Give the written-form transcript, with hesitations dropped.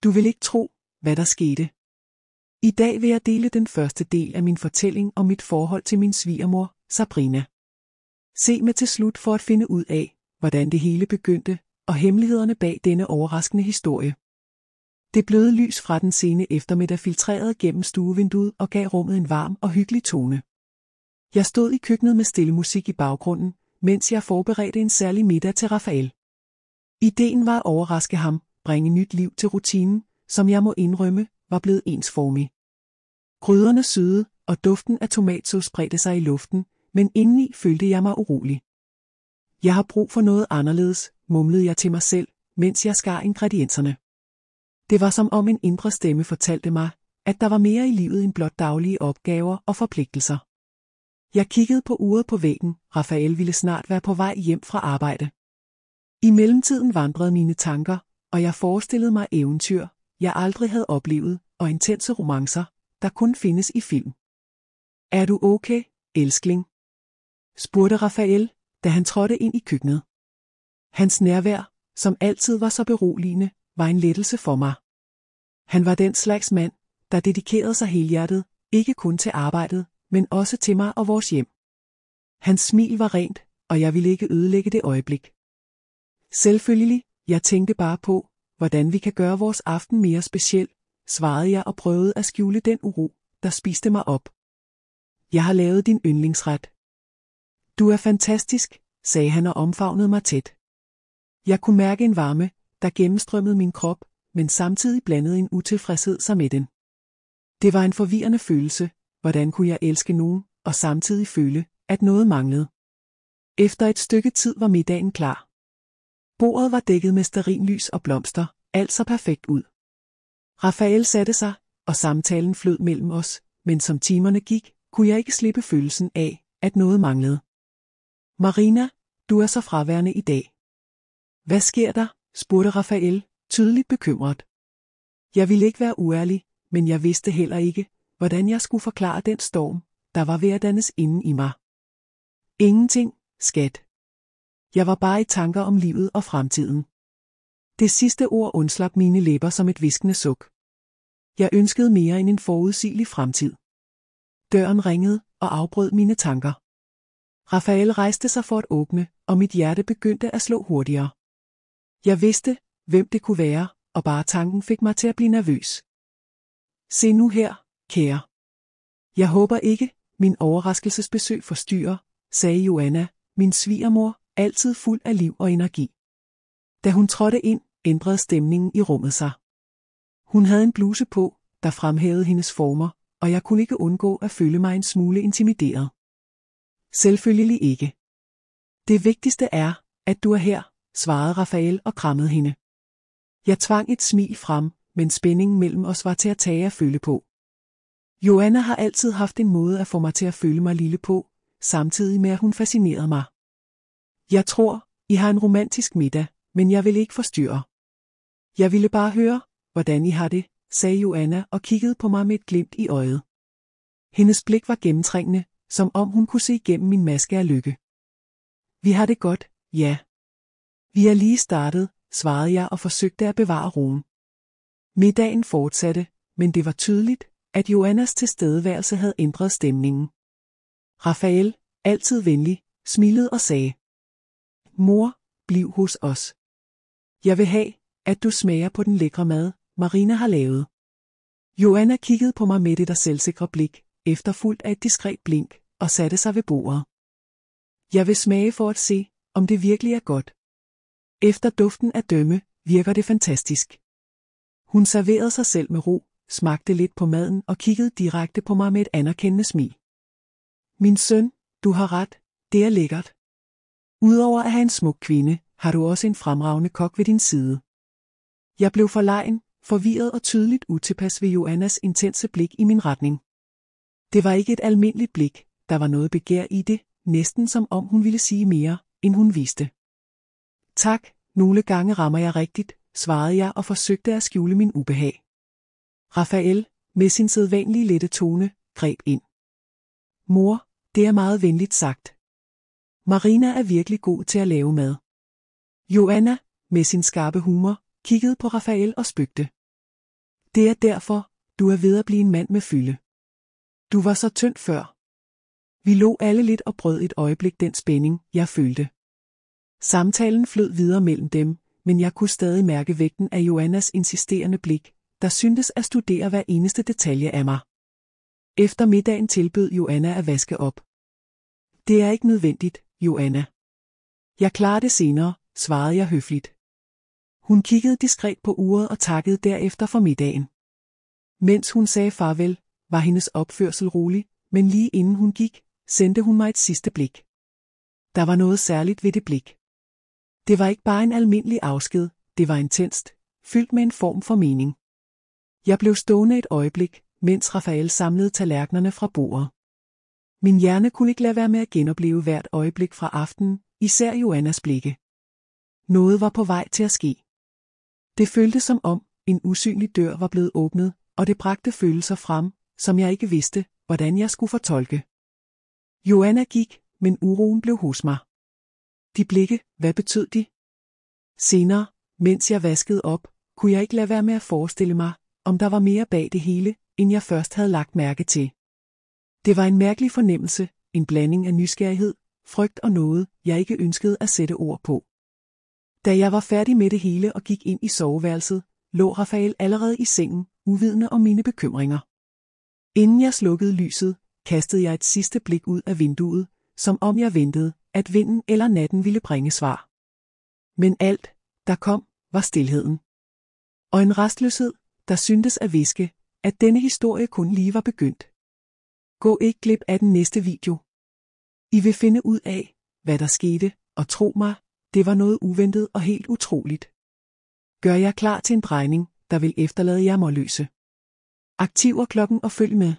Du vil ikke tro, hvad der skete. I dag vil jeg dele den første del af min fortælling om mit forhold til min svigermor, Sabrina. Se med til slut for at finde ud af, hvordan det hele begyndte, og hemmelighederne bag denne overraskende historie. Det bløde lys fra den sene eftermiddag filtrerede gennem stuevinduet og gav rummet en varm og hyggelig tone. Jeg stod i køkkenet med stille musik i baggrunden, mens jeg forberedte en særlig middag til Rafael. Ideen var at overraske ham, bringe nyt liv til rutinen, som jeg må indrømme, var blevet ensformig. Gryderne syede, og duften af tomatsauce spredte sig i luften, men indeni følte jeg mig urolig. Jeg har brug for noget anderledes, mumlede jeg til mig selv, mens jeg skar ingredienserne. Det var som om en indre stemme fortalte mig, at der var mere i livet end blot daglige opgaver og forpligtelser. Jeg kiggede på uret på væggen. Rafael ville snart være på vej hjem fra arbejde. I mellemtiden vandrede mine tanker, og jeg forestillede mig eventyr, jeg aldrig havde oplevet, og intense romancer, der kun findes i film. Er du okay, elskling? Spurgte Rafael, da han trådte ind i køkkenet. Hans nærvær, som altid var så beroligende, var en lettelse for mig. Han var den slags mand, der dedikerede sig helhjertet, ikke kun til arbejdet, men også til mig og vores hjem. Hans smil var rent, og jeg ville ikke ødelægge det øjeblik. Selvfølgelig, jeg tænkte bare på, hvordan vi kan gøre vores aften mere speciel, svarede jeg og prøvede at skjule den uro, der spiste mig op. Jeg har lavet din yndlingsret. Du er fantastisk, sagde han og omfavnede mig tæt. Jeg kunne mærke en varme, der gennemstrømmede min krop, men samtidig blandede en utilfredshed sig med den. Det var en forvirrende følelse, hvordan kunne jeg elske nogen, og samtidig føle, at noget manglede. Efter et stykke tid var middagen klar. Bordet var dækket med stearinlys og blomster, alt så perfekt ud. Rafael satte sig, og samtalen flød mellem os, men som timerne gik, kunne jeg ikke slippe følelsen af, at noget manglede. Marina, du er så fraværende i dag. Hvad sker der? Spurgte Rafael, tydeligt bekymret. Jeg ville ikke være uærlig, men jeg vidste heller ikke, hvordan jeg skulle forklare den storm, der var ved at dannes inden i mig. Ingenting, skat. Jeg var bare i tanker om livet og fremtiden. Det sidste ord undslap mine læber som et hviskende suk. Jeg ønskede mere end en forudsigelig fremtid. Døren ringede og afbrød mine tanker. Rafael rejste sig for at åbne, og mit hjerte begyndte at slå hurtigere. Jeg vidste, hvem det kunne være, og bare tanken fik mig til at blive nervøs. Se nu her, kære. Jeg håber ikke, min overraskelsesbesøg forstyrrer, sagde Joanna, min svigermor, altid fuld af liv og energi. Da hun trådte ind, ændrede stemningen i rummet sig. Hun havde en bluse på, der fremhævede hendes former, og jeg kunne ikke undgå at føle mig en smule intimideret. Selvfølgelig ikke. Det vigtigste er, at du er her, svarede Rafael og krammede hende. Jeg tvang et smil frem, men spændingen mellem os var til at tage at føle på. Joanna har altid haft en måde at få mig til at føle mig lille på, samtidig med at hun fascinerede mig. Jeg tror, I har en romantisk middag, men jeg vil ikke forstyrre. Jeg ville bare høre, hvordan I har det, sagde Joanna og kiggede på mig med et glimt i øjet. Hendes blik var gennemtrængende, som om hun kunne se igennem min maske af lykke. Vi har det godt, ja. Vi er lige startet, svarede jeg og forsøgte at bevare roen. Middagen fortsatte, men det var tydeligt, at Joannas tilstedeværelse havde ændret stemningen. Rafael, altid venlig, smilede og sagde: Mor, bliv hos os. Jeg vil have, at du smager på den lækre mad, Marina har lavet. Joanna kiggede på mig med det der selvsikre blik, efterfulgt af et diskret blink, og satte sig ved bordet. Jeg vil smage for at se, om det virkelig er godt. Efter duften af dømme, virker det fantastisk. Hun serverede sig selv med ro, smagte lidt på maden og kiggede direkte på mig med et anerkendende smil. Min søn, du har ret, det er lækkert. Udover at have en smuk kvinde, har du også en fremragende kok ved din side. Jeg blev forlegen, forvirret og tydeligt utilpas ved Joannas intense blik i min retning. Det var ikke et almindeligt blik, der var noget begær i det, næsten som om hun ville sige mere, end hun viste. Tak, nogle gange rammer jeg rigtigt, svarede jeg og forsøgte at skjule min ubehag. Rafael, med sin sædvanlige lette tone, greb ind. Mor, det er meget venligt sagt. Marina er virkelig god til at lave mad. Joanna, med sin skarpe humor, kiggede på Rafael og spøgte. Det er derfor, du er ved at blive en mand med fylde. Du var så tynd før. Vi lå alle lidt og brød et øjeblik den spænding, jeg følte. Samtalen flød videre mellem dem, men jeg kunne stadig mærke vægten af Joannas insisterende blik, der syntes at studere hver eneste detalje af mig. Efter middagen tilbød Joanna at vaske op. Det er ikke nødvendigt, Joanna. Jeg klarer det senere, svarede jeg høfligt. Hun kiggede diskret på uret og takkede derefter for middagen. Mens hun sagde farvel, var hendes opførsel rolig, men lige inden hun gik, sendte hun mig et sidste blik. Der var noget særligt ved det blik. Det var ikke bare en almindelig afsked, det var intenst, fyldt med en form for mening. Jeg blev stående et øjeblik, mens Rafael samlede tallerkenerne fra bordet. Min hjerne kunne ikke lade være med at genopleve hvert øjeblik fra aftenen, især Joannas blikke. Noget var på vej til at ske. Det føltes som om, en usynlig dør var blevet åbnet, og det bragte følelser frem, som jeg ikke vidste, hvordan jeg skulle fortolke. Joanna gik, men uroen blev hos mig. De blikke, hvad betød de? Senere, mens jeg vaskede op, kunne jeg ikke lade være med at forestille mig, om der var mere bag det hele, end jeg først havde lagt mærke til. Det var en mærkelig fornemmelse, en blanding af nysgerrighed, frygt og noget, jeg ikke ønskede at sætte ord på. Da jeg var færdig med det hele og gik ind i soveværelset, lå Rafael allerede i sengen, uvidende om mine bekymringer. Inden jeg slukkede lyset, kastede jeg et sidste blik ud af vinduet, som om jeg ventede, at vinden eller natten ville bringe svar. Men alt, der kom, var stilheden. Og en restløshed, der syntes at hviske, at denne historie kun lige var begyndt. Gå ikke glip af den næste video. I vil finde ud af, hvad der skete, og tro mig, det var noget uventet og helt utroligt. Gør jer klar til en drejning, der vil efterlade jer målløse. Aktiver klokken og følg med.